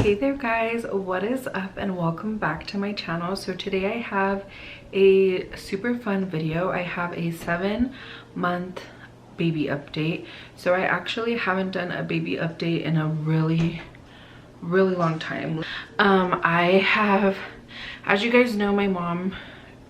Hey there guys, what is up and welcome back to my channel. So today I have a super fun video. I have a 7-month baby update. So I actually haven't done a baby update in a really long time. I have, as you guys know, my mom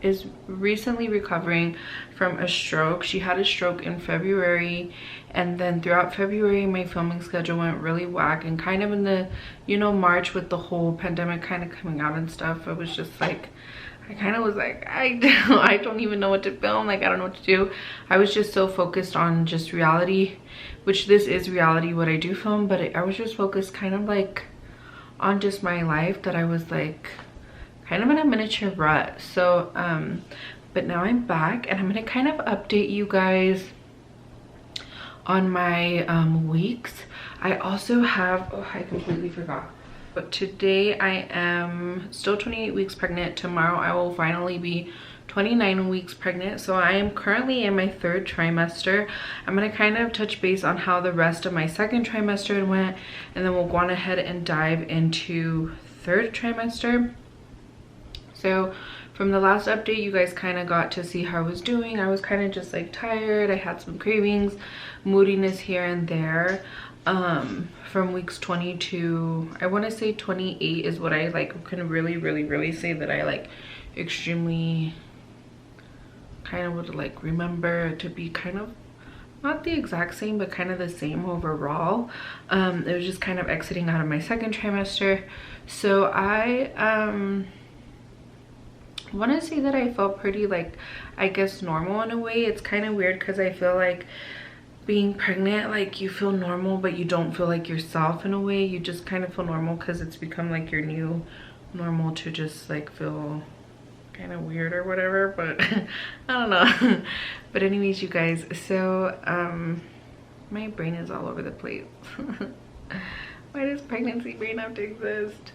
is recently recovering from a stroke. She had a stroke in February, and then throughout February my filming schedule went really whack, and kind of in the, you know, March with the whole pandemic kind of coming out and stuff, it was just like I kind of was like I don't even know what to film. Like I don't know what to do. I was just so focused on just reality, which this is reality what I do film, but I was just focused kind of like on just my life that I was like kind of in a miniature rut. So but now I'm back and I'm gonna kind of update you guys on my weeks. I also have, oh, I completely forgot, but today I am still 28 weeks pregnant. Tomorrow I will finally be 29 weeks pregnant. So I am currently in my 3rd trimester. I'm gonna kind of touch base on how the rest of my 2nd trimester went, and then we'll go on ahead and dive into 3rd trimester. So from the last update, you guys kind of got to see how I was doing. I was kind of just like tired. I had some cravings, moodiness here and there. From weeks 20 to, I want to say 28 is what I like can really say that I like extremely kind of would like remember to be kind of not the exact same, but kind of the same overall. It was just kind of exiting out of my 2nd trimester. So I want to say that I felt pretty, like, I guess normal in a way. It's kind of weird because I feel like being pregnant, like, you feel normal but you don't feel like yourself in a way. You just kind of feel normal because it's become like your new normal to just like feel kind of weird or whatever, but I don't know. But anyways, you guys, so my brain is all over the place. Why does pregnancy brain have to exist?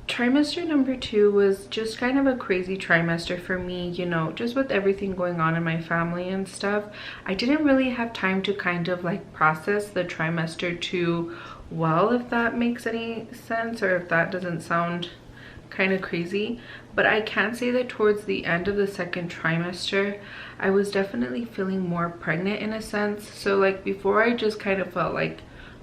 Trimester number 2 was just kind of a crazy trimester for me, you know, just with everything going on in my family and stuff. I didn't really have time to kind of like process the trimester 2 well, if that makes any sense, or if that doesn't sound kind of crazy. But I can say that towards the end of the 2nd trimester, I was definitely feeling more pregnant in a sense. So like before, I just kind of felt like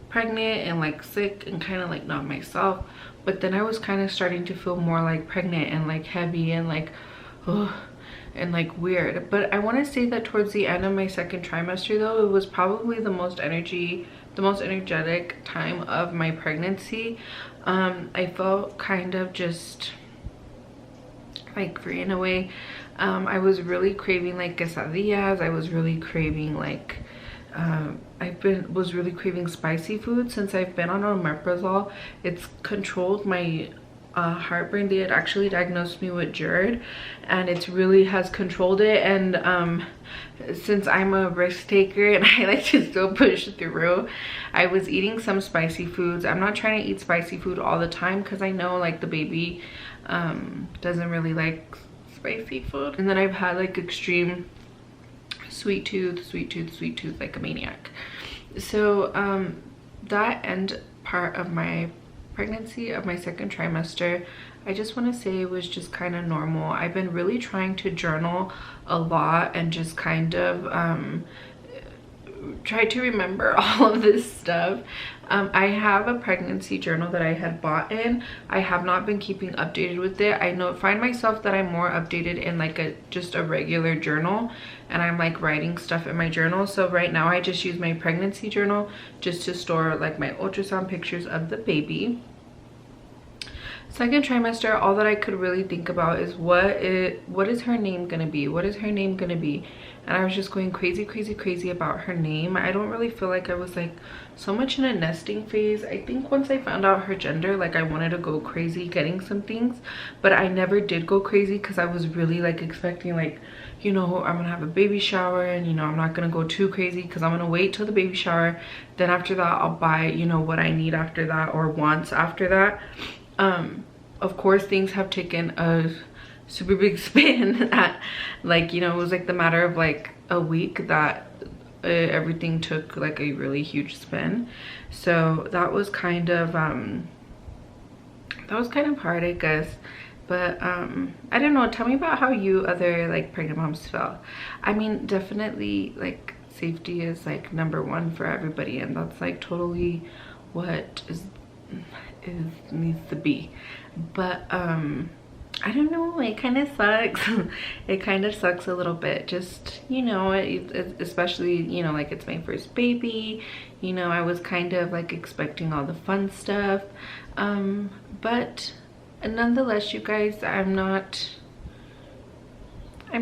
pregnant and like sick and kind of like not myself, but then I was kind of starting to feel more like pregnant and like heavy and like and like weird. But I want to say that towards the end of my 2nd trimester though, it was probably the most energetic time of my pregnancy. I felt kind of just like free in a way. I was really craving like quesadillas. I was really craving like was really craving spicy food. Since I've been on omeprazole, it's controlled my heartburn. They had actually diagnosed me with GERD, and it really has controlled it. And since I'm a risk taker and I like to still push through, I was eating some spicy foods. I'm not trying to eat spicy food all the time because I know like the baby doesn't really like spicy food. And then I've had like extreme sweet tooth like a maniac. So that end part of my pregnancy, of my 2nd trimester, I just want to say it was just kind of normal. I've been really trying to journal a lot and just kind of try to remember all of this stuff. I have a pregnancy journal that I had bought in. I have not been keeping updated with it. I find myself that I'm more updated in like just a regular journal, and I'm like writing stuff in my journal. So right now I just use my pregnancy journal just to store like my ultrasound pictures of the baby. 2nd trimester, all that I could really think about is what is her name gonna be? What is her name gonna be? And I was just going crazy about her name. I don't really feel like I was like so much in a nesting phase. I think once I found out her gender, like I wanted to go crazy getting some things, but I never did go crazy because I was really like expecting like, you know, I'm gonna have a baby shower, and you know, I'm not gonna go too crazy because I'm gonna wait till the baby shower. Then after that I'll buy, you know, what I need after that or wants after that. Of course things have taken a super big spin at, like, you know, it was like the matter of like a week that everything took like a really huge spin. So that was kind of hard, I guess. But I don't know, tell me about how you other like pregnant moms felt. I mean, definitely like safety is like #1 for everybody, and that's like totally what is needs to be. But I don't know, it kind of sucks. It kind of sucks a little bit, just, you know, especially, you know, like it's my first baby, you know, I was kind of like expecting all the fun stuff, but nonetheless, you guys, I'm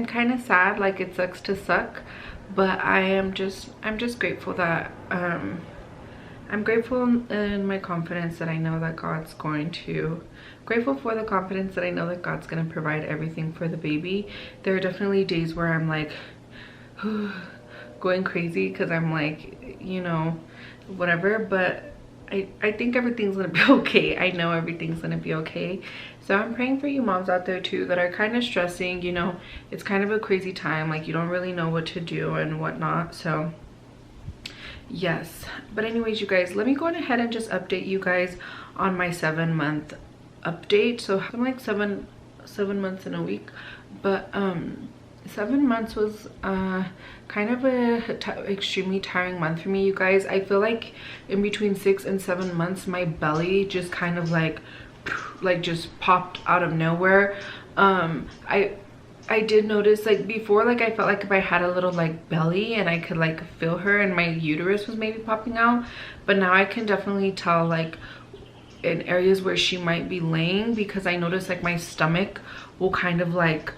kind of sad, like it sucks to suck, but I'm just grateful that I'm grateful in my confidence that I know that God's going to, grateful for the confidence that I know that God's going to provide everything for the baby. There are definitely days where I'm like going crazy because I'm like, you know, whatever, but I think everything's gonna be okay. I know everything's gonna be okay. So I'm praying for you moms out there too that are kind of stressing, you know, it's kind of a crazy time, like you don't really know what to do and whatnot. So yes, but anyways, you guys, let me go ahead and just update you guys on my 7-month update. So I'm like seven months in a week, but 7 months was kind of a extremely tiring month for me, you guys. I feel like in between 6 and 7 months my belly just kind of like just popped out of nowhere. I did notice, like before, like I felt like if I had a little like belly and I could like feel her and my uterus was maybe popping out, but now I can definitely tell like in areas where she might be laying, because I notice like my stomach will kind of like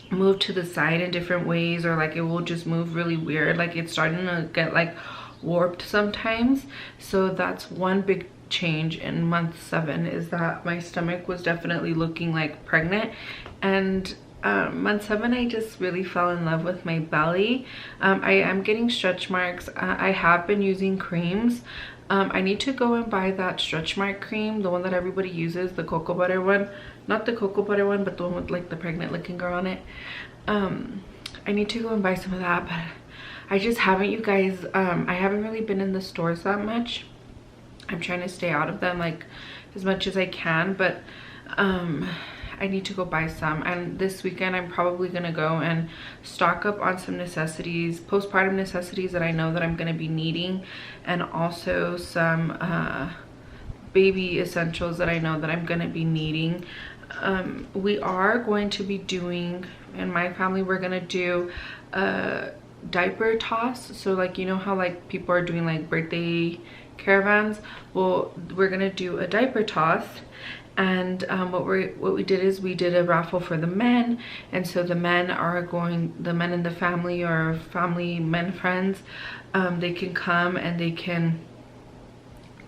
move to the side in different ways, or like it will just move really weird, like it's starting to get like warped sometimes. So that's one big change in month 7, is that my stomach was definitely looking like pregnant. And month 7 I just really fell in love with my belly. I am getting stretch marks. I have been using creams. I need to go and buy that stretch mark cream, the one that everybody uses, the cocoa butter one. Not the cocoa butter one, but the one with like the pregnant looking girl on it. I need to go and buy some of that, but I just haven't, you guys. I haven't really been in the stores that much. I'm trying to stay out of them like as much as I can, but I need to go buy some. And this weekend I'm probably gonna go and stock up on some necessities, postpartum necessities that I know that I'm gonna be needing, and also some baby essentials that I know that I'm gonna be needing. We are going to be doing, in my family, we're gonna do a diaper toss. So like, you know how like people are doing like birthday caravans? Well, we're gonna do a diaper toss. And what we did is we did a raffle for the men, and so the men in the family or family men friends, they can come and they can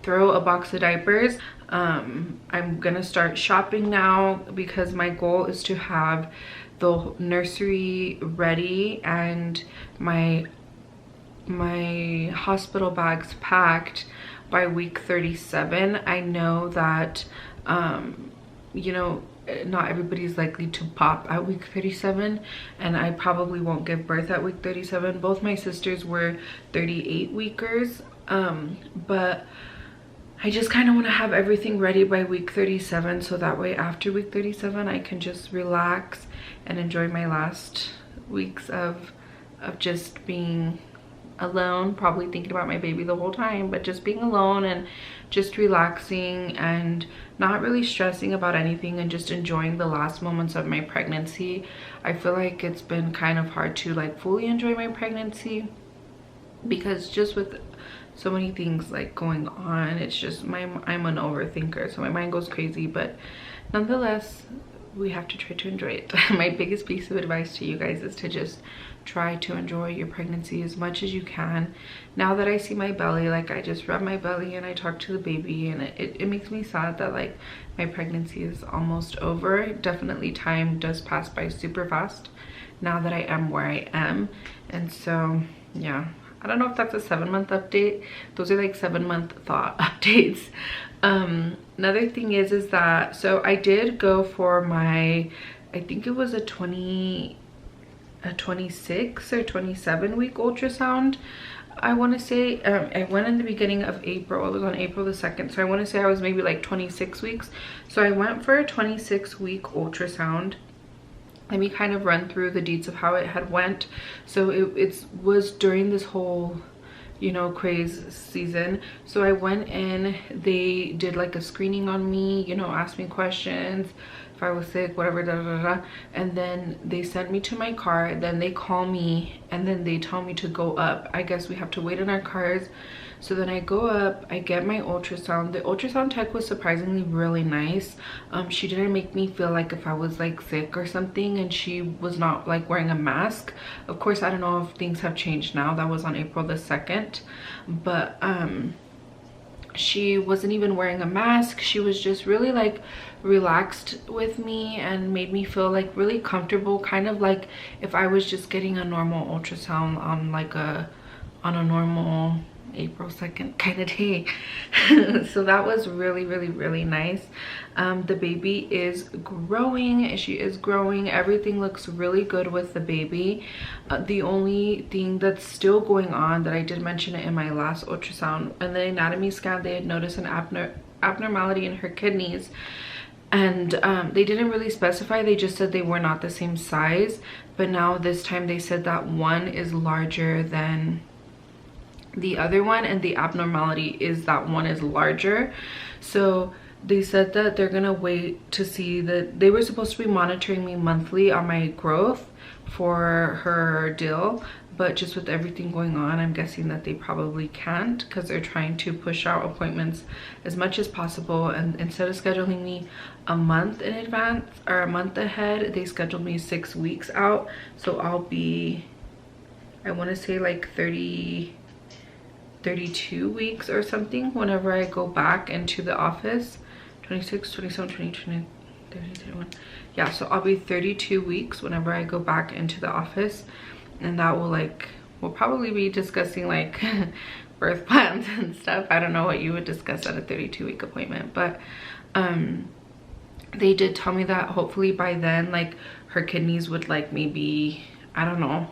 throw a box of diapers. I'm gonna start shopping now because my goal is to have the nursery ready and my hospital bags packed by week 37. I know that you know, not everybody's likely to pop at week 37, and I probably won't give birth at week 37. Both my sisters were 38 weekers, but I just kind of want to have everything ready by week 37, so that way after week 37 I can just relax and enjoy my last weeks of just being alone, probably thinking about my baby the whole time, but just being alone and just relaxing and not really stressing about anything and just enjoying the last moments of my pregnancy. I feel like it's been kind of hard to like fully enjoy my pregnancy because just with so many things like going on, it's just I'm an overthinker, so my mind goes crazy, but nonetheless we have to try to enjoy it. My biggest piece of advice to you guys is to just try to enjoy your pregnancy as much as you can. Now that I see my belly, like I just rub my belly and I talk to the baby, and it makes me sad that like my pregnancy is almost over. Definitely time does pass by super fast now that I am where I am. And so yeah, I don't know if that's a 7-month update. Those are like 7-month thought updates. Another thing is that, so I did go for my, I think it was a a 26 or 27 week ultrasound. I want to say I went in the beginning of April. It was on April the 2nd, so I want to say I was maybe like 26 weeks. So I went for a 26 week ultrasound. Let me kind of run through the deets of how it had went. So it was during this whole, you know, craze season. So I went in, they did like a screening on me, you know, asked me questions if I was sick, whatever, da, da, da. And then they sent me to my car. Then they call me and then they tell me to go up. I guess we have to wait in our cars. So then I go up, I get my ultrasound. The ultrasound tech was surprisingly really nice. She didn't make me feel like if I was like sick or something, and she was not like wearing a mask. Of course, I don't know if things have changed now. That was on April the 2nd. But she wasn't even wearing a mask. She was just really like relaxed with me and made me feel like really comfortable, kind of like if I was just getting a normal ultrasound on like a normal April 2nd kind of day. So that was really, really, really nice. The baby is growing. She is growing. Everything looks really good with the baby. The only thing that's still going on, that I did mention it in my last ultrasound, in the anatomy scan, they had noticed an abnormality in her kidneys. And they didn't really specify. They just said they were not the same size. But now this time they said that one is larger than the other one, and the abnormality is that one is larger. So they said that they're gonna wait to see that. They were supposed to be monitoring me monthly on my growth for her deal, but just with everything going on, I'm guessing that they probably can't, because they're trying to push out appointments as much as possible. And instead of scheduling me a month in advance or a month ahead, they scheduled me 6 weeks out. So I'll be, I want to say like 32 weeks or something whenever I go back into the office. 26, 27, 28, 29, 30, 31. Yeah, so I'll be 32 weeks whenever I go back into the office. And that will like, we'll probably be discussing like birth plans and stuff. I don't know what you would discuss at a 32-week appointment, but they did tell me that hopefully by then, like her kidneys would like maybe, I don't know,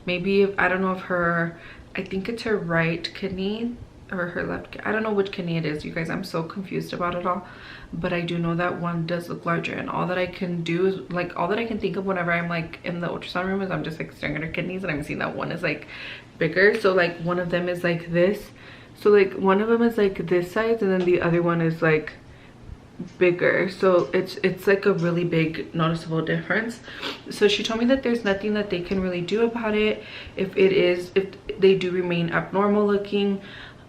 maybe if, I don't know if her, I think it's her right kidney or her left, I don't know which kidney it is, you guys. I'm so confused about it all, but I do know that one does look larger. And all that I can do is like, all that I can think of whenever I'm like in the ultrasound room is I'm just like staring at her kidneys, and I'm seeing that one is like bigger. So like one of them is like this, so like one of them is like this size, and then the other one is like bigger. So it's like a really big noticeable difference. So she told me that there's nothing that they can really do about it if they do remain abnormal looking.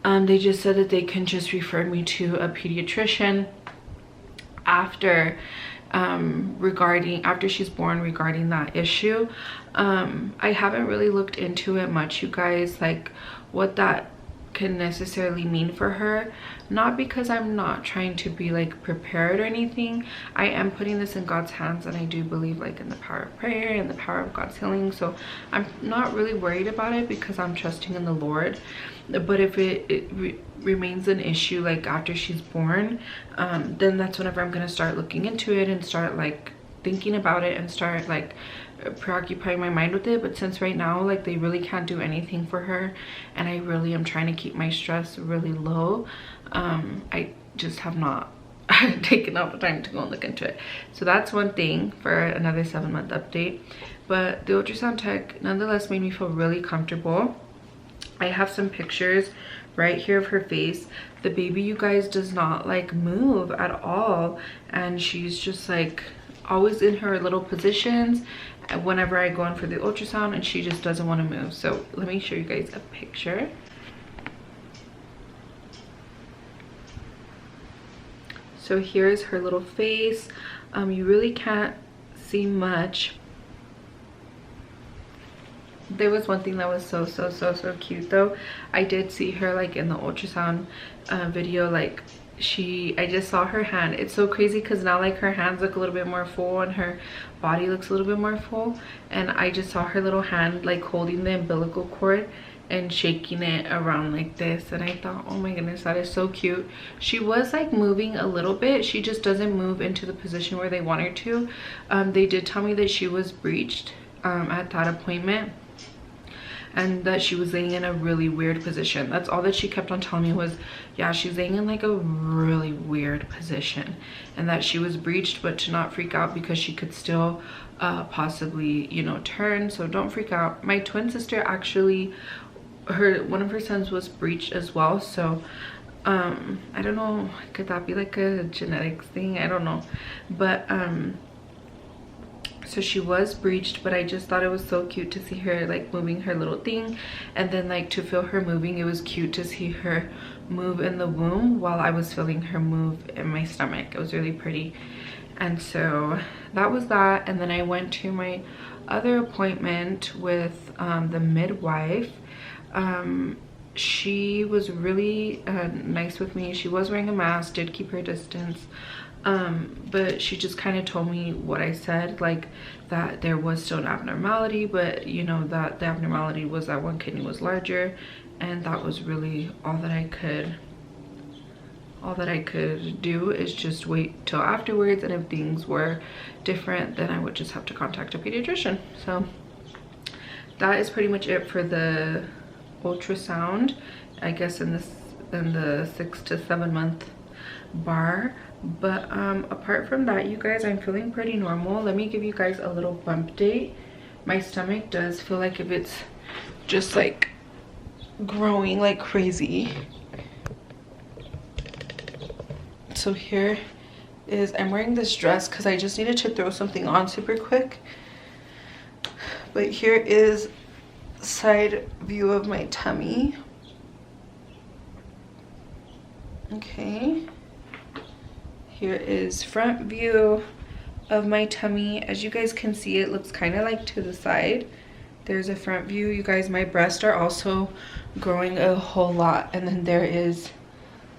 They just said that they can just refer me to a pediatrician after after she's born, regarding that issue. I haven't really looked into it much, you guys, like what that can necessarily mean for her. Not because I'm not trying to be like prepared or anything. I am putting this in God's hands, and I do believe like in the power of prayer and the power of God's healing. So I'm not really worried about it because I'm trusting in the Lord. But if it remains an issue like after she's born, then that's whenever I'm gonna start looking into it and start like thinking about it and start like preoccupying my mind with it. But since right now like they really can't do anything for her, and I really am trying to keep my stress really low, I just have not taken out the time to go and look into it. So that's one thing for another 7-month update. But the ultrasound tech nonetheless made me feel really comfortable. I have some pictures right here of her face. The baby, you guys, does not like move at all, and she's just like always in her little positions whenever I go in for the ultrasound, and she just doesn't want to move. So let me show you guys a picture. So here's her little face. You really can't see much. There was one thing that was so cute though. I did see her like in the ultrasound video, like I just saw her hand. It's so crazy because now like her hands look a little bit more full and her body looks a little bit more full, and I just saw her little hand like holding the umbilical cord and shaking it around like this, and I thought, oh my goodness, that is so cute. She was like moving a little bit. She just doesn't move into the position where they want her to. They did tell me that she was breached at that appointment, and that she was laying in a really weird position. That's all that she kept on telling me was, yeah, she's laying in like a really weird position, and that she was breached, but to not freak out because she could still possibly, you know, turn. So don't freak out. My twin sister actually, one of her sons was breached as well. So I don't know, could that be like a genetics thing? I don't know, but so she was breached, but I just thought it was so cute to see her like moving her little thing, and then like to feel her moving. It was cute to see her move in the womb while I was feeling her move in my stomach. It was really pretty. And so that was that. And then I went to my other appointment with the midwife. She was really nice with me. She was wearing a mask, did keep her distance, but she just kind of told me what I said, like that there was still an abnormality, but you know that the abnormality was that one kidney was larger, and that was really all that I could do, is just wait till afterwards, and if things were different then I would just have to contact a pediatrician. So that is pretty much it for the ultrasound, I guess, in the 6 to 7 month bar. But apart from that, you guys, I'm feeling pretty normal. Let me give you guys a little bump date. My stomach does feel like if it's just like growing like crazy. So here is, I'm wearing this dress because I just needed to throw something on super quick, but here is side view of my tummy. Okay, here is front view of my tummy. As you guys can see, it looks kind of like to the side. There's a front view. You guys, my breasts are also growing a whole lot, and then there is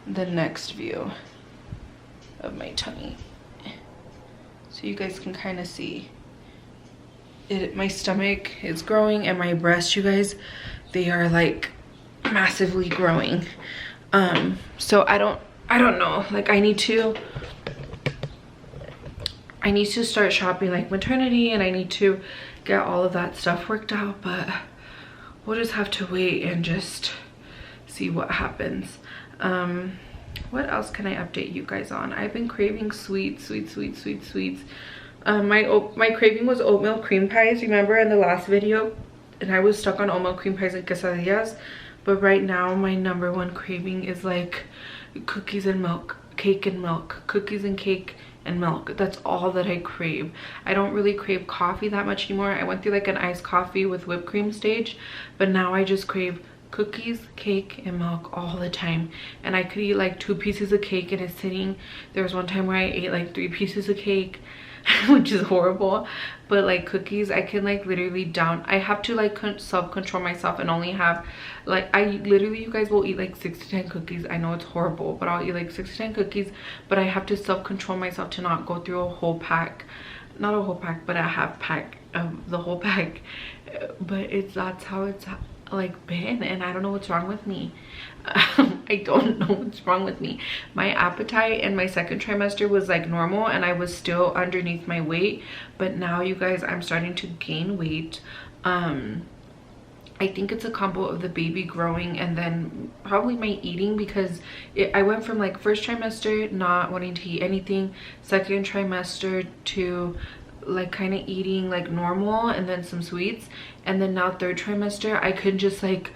the next view of my tummy, so you guys can kind of see it. My stomach is growing, and my breasts, you guys, they are like massively growing. So I don't know, like I need to start shopping like maternity, and I need to get all of that stuff worked out, but we'll just have to wait and just see what happens. What else can I update you guys on? I've been craving sweets. My craving was oatmeal cream pies, remember in the last video, and I was stuck on oatmeal cream pies and quesadillas. But right now my number one craving is like cookies and milk, cake and milk, cookies and cake and milk. That's all that I crave. I don't really crave coffee that much anymore. I went through like an iced coffee with whipped cream stage, but now I just crave cookies, cake, and milk all the time. And I could eat like 2 pieces of cake in a sitting. There was one time where I ate like 3 pieces of cake, which is horrible. But like cookies, I can like literally down. I have to like self-control myself and only have like, I literally, you guys, will eat like 6 to 10 cookies. I know it's horrible, but I'll eat like 6 to 10 cookies, but I have to self-control myself to not go through a whole pack. Not a whole pack, but a half pack of the whole pack. But that's how it's like been, and I don't know what's wrong with me. I don't know what's wrong with me. My appetite in my second trimester was like normal, and I was still underneath my weight, but now, you guys, I'm starting to gain weight. I think it's a combo of the baby growing and then probably my eating, because I went from like first trimester not wanting to eat anything, second trimester to like kind of eating like normal and then some sweets, and then now third trimester I could just like,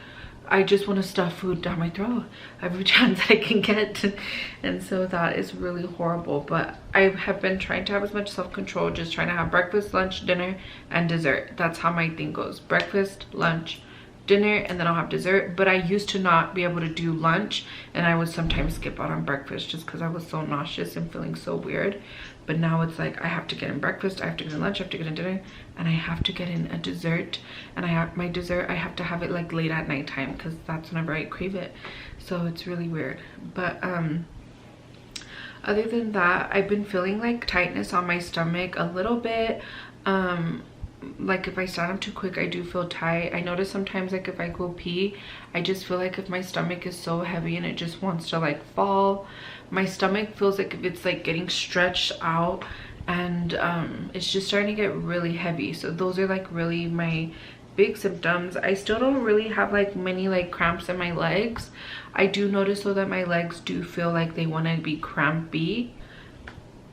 I just want to stuff food down my throat every chance I can get. And so that is really horrible, but I have been trying to have as much self-control, just trying to have breakfast, lunch, dinner, and dessert. That's how my thing goes: breakfast, lunch, dinner, and then I'll have dessert. But I used to not be able to do lunch, and I would sometimes skip out on breakfast just because I was so nauseous and feeling so weird. But now it's like I have to get in breakfast, I have to get in lunch, I have to get in dinner, and I have to get in a dessert. And I have my dessert, I have to have it like late at nighttime because that's whenever I crave it. So it's really weird. But other than that, I've been feeling like tightness on my stomach a little bit. Like if I stand up too quick, I do feel tight. I notice sometimes like if I go pee, I just feel like if my stomach is so heavy and it just wants to like fall. My stomach feels like if it's like getting stretched out, and it's just starting to get really heavy. So those are like really my big symptoms. I still don't really have like many like cramps in my legs. I do notice though that my legs do feel like they want to be crampy.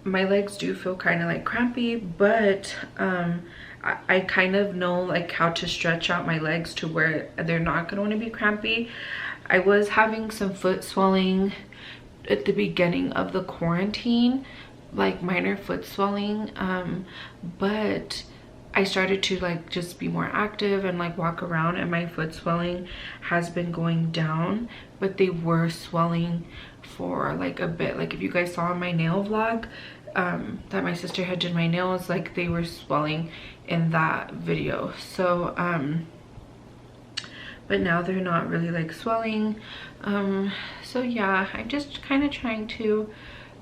My legs do feel kind of like crampy, but I kind of know like how to stretch out my legs to where they're not going to want to be crampy. I was having some foot swelling at the beginning of the quarantine, like minor foot swelling, but I started to like just be more active and like walk around, and my foot swelling has been going down, but they were swelling for like a bit. Like if you guys saw my nail vlog that my sister had did my nails, like they were swelling in that video. So but now they're not really like swelling. So yeah, I'm just kind of trying to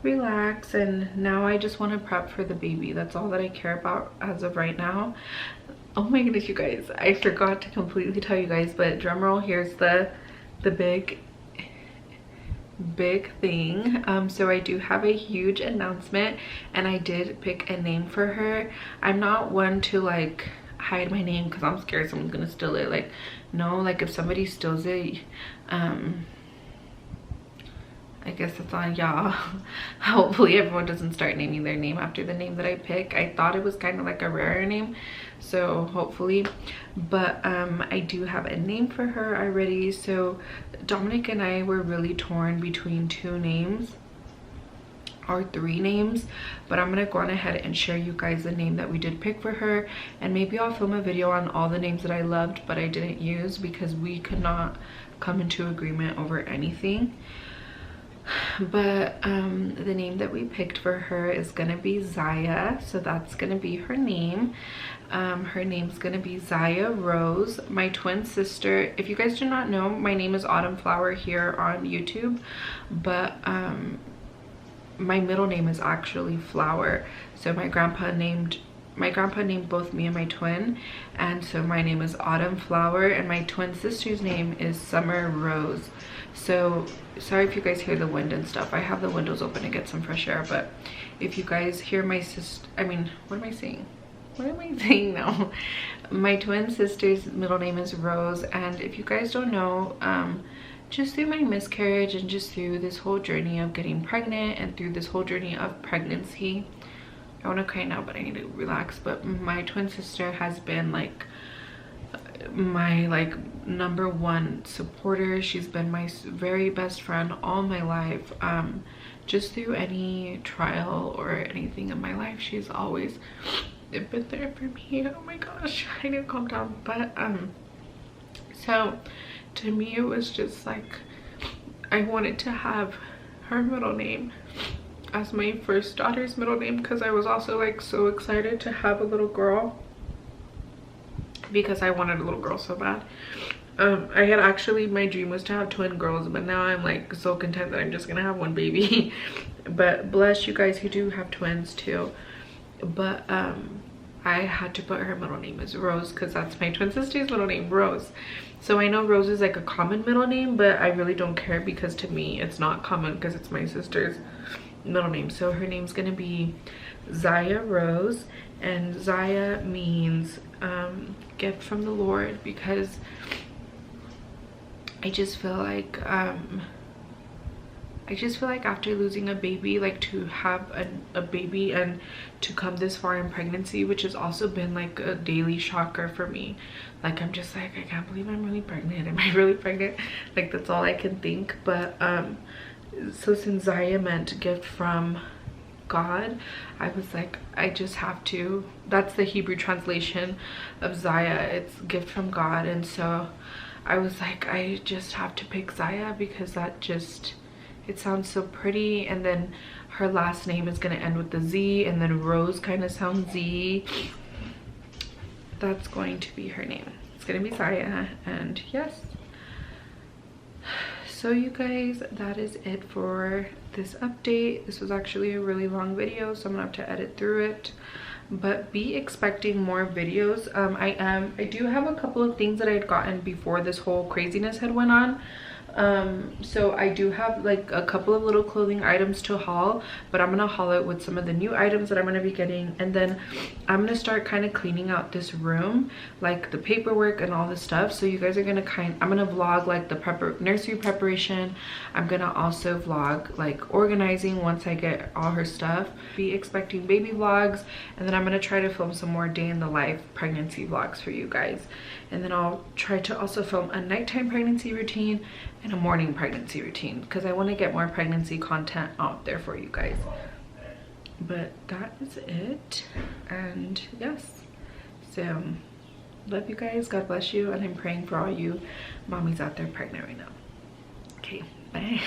relax, and now I just want to prep for the baby. That's all that I care about as of right now. Oh my goodness, you guys, I forgot to completely tell you guys, but drum roll, here's the big thing. So I do have a huge announcement, and I did pick a name for her. I'm not one to like hide my name because I'm scared someone's gonna steal it. Like, no, like if somebody steals it, I guess it's on y'all. Hopefully everyone doesn't start naming their name after the name that I pick. I thought it was kind of like a rarer name, so hopefully. But I do have a name for her already. So Dominic and I were really torn between 2 names or 3 names, but I'm gonna go on ahead and share you guys the name that we did pick for her, and maybe I'll film a video on all the names that I loved but I didn't use because we could not come into agreement over anything. But the name that we picked for her is gonna be Zaya, so that's gonna be her name. Her name's gonna be Zaya Rose. My twin sister, if you guys do not know, my name is Autumnflower here on YouTube, but my middle name is actually Flower. So my grandpa named both me and my twin, and so my name is Autumnflower, and my twin sister's name is Summer Rose. So sorry if you guys hear the wind and stuff. I have the windows open to get some fresh air, but if you guys hear my sister, I mean, what am I saying now? My twin sister's middle name is Rose, and if you guys don't know, just through my miscarriage and just through this whole journey of getting pregnant and through this whole journey of pregnancy, I want to cry now but I need to relax, but my twin sister has been like my like #1 supporter. She's been my very best friend all my life. Just through any trial or anything in my life, she's always been there for me. Oh my gosh, I need to calm down. But so to me it was just like I wanted to have her middle name as my first daughter's middle name, because I was also like so excited to have a little girl, because I wanted a little girl so bad. I had actually, my dream was to have twin girls, but now I'm like so content that I'm just gonna have one baby. But bless you guys who do have twins too. But I had to put her middle name as Rose because that's my twin sister's middle name, Rose. So I know Rose is like a common middle name, but I really don't care because to me it's not common because it's my sister's middle name. So her name's gonna be Zaya Rose, and Zaya means gift from the Lord, because I just feel like after losing a baby, like to have a baby and to come this far in pregnancy, which has also been like a daily shocker for me. Like I'm just like, I can't believe I'm really pregnant. Am I really pregnant? Like that's all I can think. But so since Zaya meant gift from God, I was like, I just have to, that's the Hebrew translation of Zaya, it's gift from God. And so I was like, I just have to pick Zaya because that just, it sounds so pretty, and then her last name is going to end with the Z, and then Rose kind of sounds Z. That's going to be her name. It's going to be Zaya, and yes. So you guys, that is it for this update. This was actually a really long video, so I'm gonna have to edit through it, but be expecting more videos. I do have a couple of things that I had gotten before this whole craziness had went on, So I do have like a couple of little clothing items to haul, but I'm gonna haul it with some of the new items that I'm gonna be getting, and then I'm gonna start kind of cleaning out this room, like the paperwork and all the stuff. So you guys are gonna I'm gonna vlog like the nursery preparation. I'm gonna also vlog like organizing once I get all her stuff. Be expecting baby vlogs, and then I'm gonna try to film some more day in the life pregnancy vlogs for you guys, and then I'll try to also film a nighttime pregnancy routine and a morning pregnancy routine, because I want to get more pregnancy content out there for you guys. But that is it, and yes, so love you guys, God bless you, and I'm praying for all you mommies out there pregnant right now. Okay, bye.